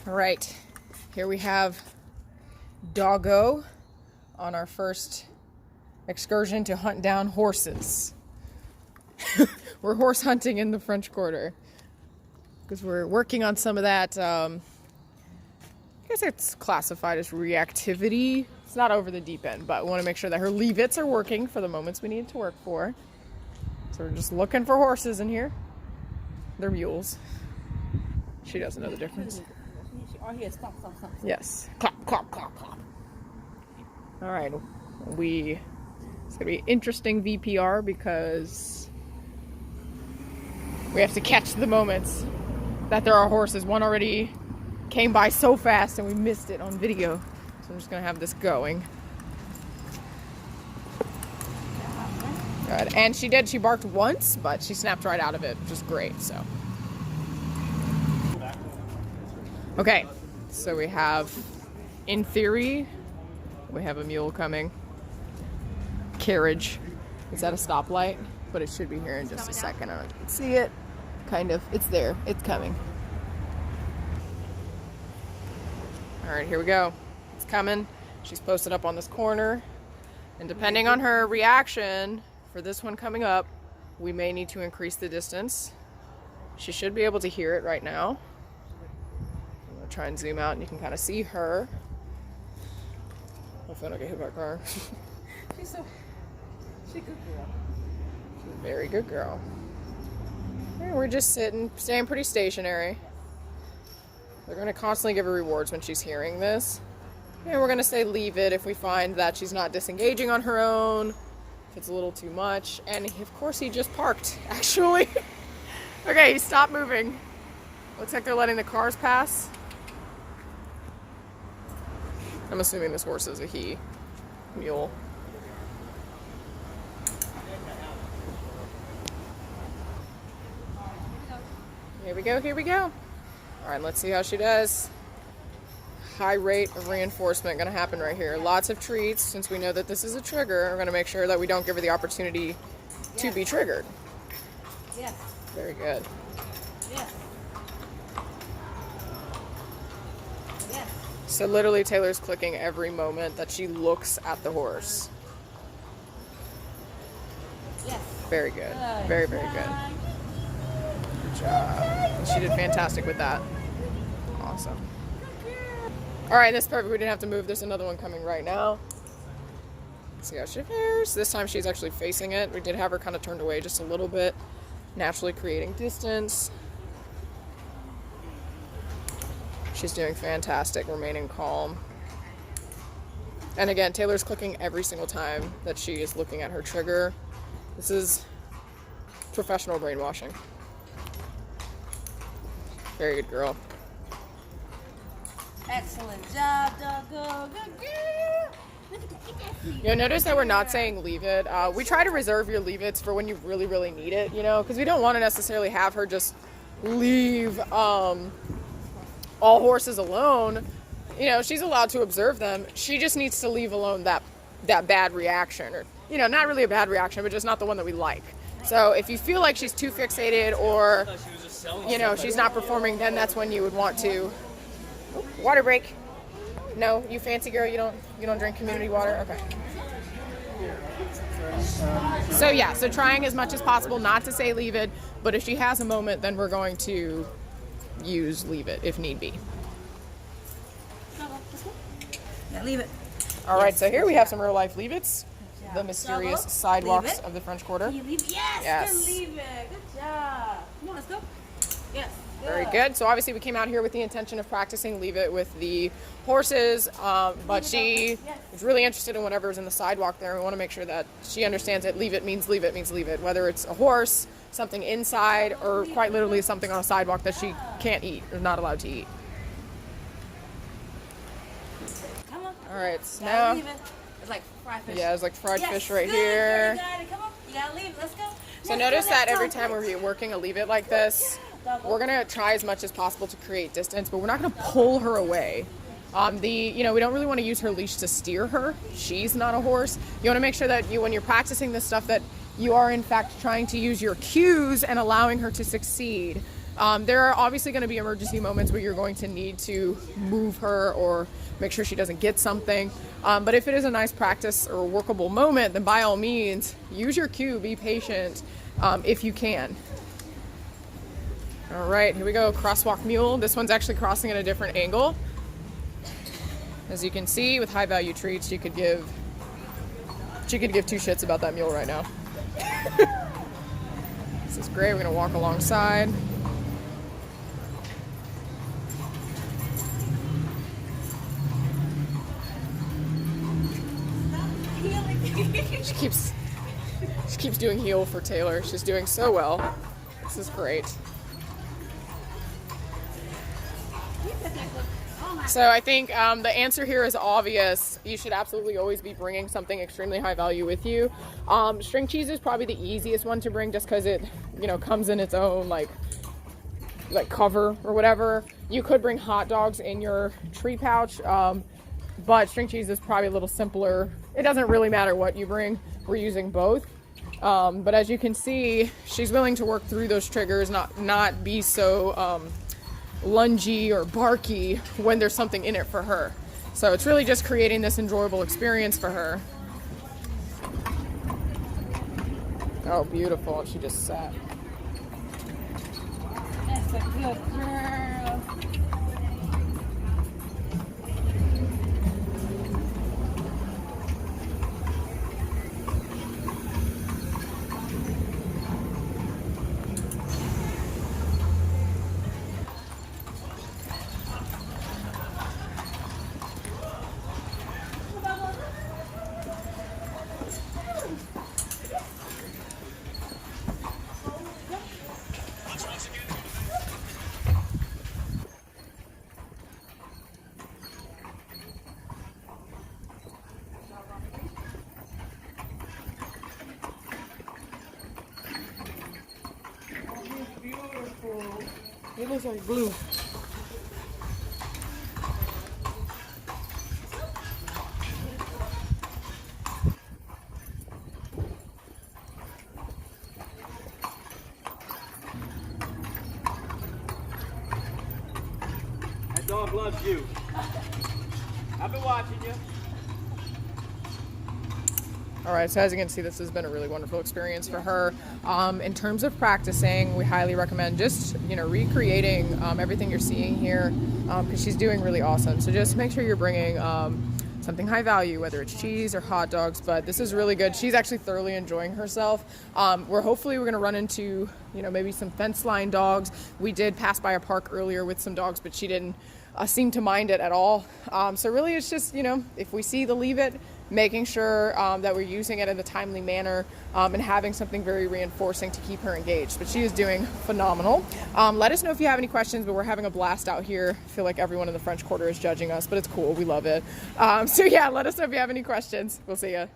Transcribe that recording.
All right, here we have Doggo on our first excursion to hunt down horses. We're horse hunting in the French Quarter because we're working on some of that, I guess it's classified as reactivity. It's not over the deep end, but we want to make sure that her leave-its are working for the moments we need to work for. So we're just looking for horses in here. They're mules. She doesn't know the difference. Yes. Clap, clap, clap, clap. All right. It's going to be interesting VPR because we have to catch the moments that there are horses. One already came by so fast and we missed it on video. So I'm just going to have this going. Good. And she barked once, but she snapped right out of it, which is great, so. Okay, so we have, in theory, we have a mule coming. Carriage. It's at a stoplight, but it should be here in just a second. I don't know if you can see it. Kind of. It's there. It's coming. All right, here we go. It's coming. She's posted up on this corner. And depending on her reaction for this one coming up, we may need to increase the distance. She should be able to hear it right now. I'm going to try and zoom out and you can kind of see her. Hopefully I don't get hit by a car. She's a good girl. She's a very good girl. And we're just staying pretty stationary. They're going to constantly give her rewards when she's hearing this. And we're going to say leave it if we find that she's not disengaging on her own, if it's a little too much. And of course he just parked, actually. Okay, he stopped moving. Looks like they're letting the cars pass. I'm assuming this horse is a he. Mule. Here we go, here we go. All right, let's see how she does. High rate of reinforcement gonna happen right here. Lots of treats. Since we know that this is a trigger, we're gonna make sure that we don't give her the opportunity to be triggered. Yes. Very good. Yes. Yes. So literally Taylor's clicking every moment that she looks at the horse. Yes. Very good. Very, very good. Good job. She did fantastic with that. Awesome. All right, this is perfect. We didn't have to move. There's another one coming right now. Let's see how she fares. This time she's actually facing it. We did have her kind of turned away just a little bit, naturally creating distance. She's doing fantastic, remaining calm. And again, Taylor's clicking every single time that she is looking at her trigger. This is professional brainwashing. Very good girl. Excellent job, Doggo. Good girl. Look at that. You'll notice that we're not saying leave it. We try to reserve your leave-its for when you really, really need it, you know, because we don't want to necessarily have her just leave all horses alone. You know, she's allowed to observe them. She just needs to leave alone that bad reaction, or, you know, not really a bad reaction, but just not the one that we like. So if you feel like she's too fixated or, you know, she's not performing, then that's when you would want to. Water break. No, you fancy girl, you don't drink community water? Okay. So yeah, so trying as much as possible not to say leave it, but if she has a moment, then we're going to use leave it if need be. Yeah, leave it. All right, so here we have some real life leave-its. The mysterious sidewalks of the French Quarter. Can you leave it? Yes, Yes. you can leave it. Good job. Come on, let's go. Yes. Very good. So obviously we came out here with the intention of practicing leave it with the horses, but she was really interested in whatever's in the sidewalk there. We want to make sure that she understands that leave it means leave it means leave it, whether it's a horse, something inside, or quite literally something on a sidewalk that she can't eat or not allowed to eat. Come on. All right, so You gotta now, leave it. It's like fried fish. yeah, there's like fried Yes, fish right good. here. You got it. Come on. You gotta leave. Let's go. So notice that every time we're working a leave it like this, we're gonna try as much as possible to create distance, but we're not gonna pull her away. We don't really want to use her leash to steer her. She's not a horse. You want to make sure that when you're practicing this stuff, that you are in fact trying to use your cues and allowing her to succeed. There are obviously going to be emergency moments where you're going to need to move her or make sure she doesn't get something. But if it is a nice practice or a workable moment, then by all means, use your cue, be patient if you can. All right, here we go, crosswalk mule. This one's actually crossing at a different angle. As you can see, with high value treats, she could give two shits about that mule right now. This is great. We're gonna walk alongside. She keeps doing heel for Taylor. She's doing so well. This is great. So I think the answer here is obvious. You should absolutely always be bringing something extremely high value with you. String cheese is probably the easiest one to bring just because it, comes in its own like cover or whatever. You could bring hot dogs in your treat pouch, but string cheese is probably a little simpler. It doesn't really matter what you bring. We're using both. But as you can see, she's willing to work through those triggers, not be so lungy or barky when there's something in it for her. So it's really just creating this enjoyable experience for her. Oh, beautiful. She just sat. That's a good girl. It looks like blue. That dog loves you. I've been watching you. All right, so as you can see, this has been a really wonderful experience for her. In terms of practicing, we highly recommend just, recreating everything you're seeing here because she's doing really awesome. So just make sure you're bringing something high value, whether it's cheese or hot dogs, but this is really good. She's actually thoroughly enjoying herself. We're gonna run into, maybe some fence line dogs. We did pass by a park earlier with some dogs, but she didn't seem to mind it at all. So really it's just, if we see the leave it, making sure that we're using it in a timely manner and having something very reinforcing to keep her engaged. But she is doing phenomenal. Let us know if you have any questions, but we're having a blast out here. I feel like everyone in the French Quarter is judging us, but it's cool. We love it. So yeah, let us know if you have any questions. We'll see ya.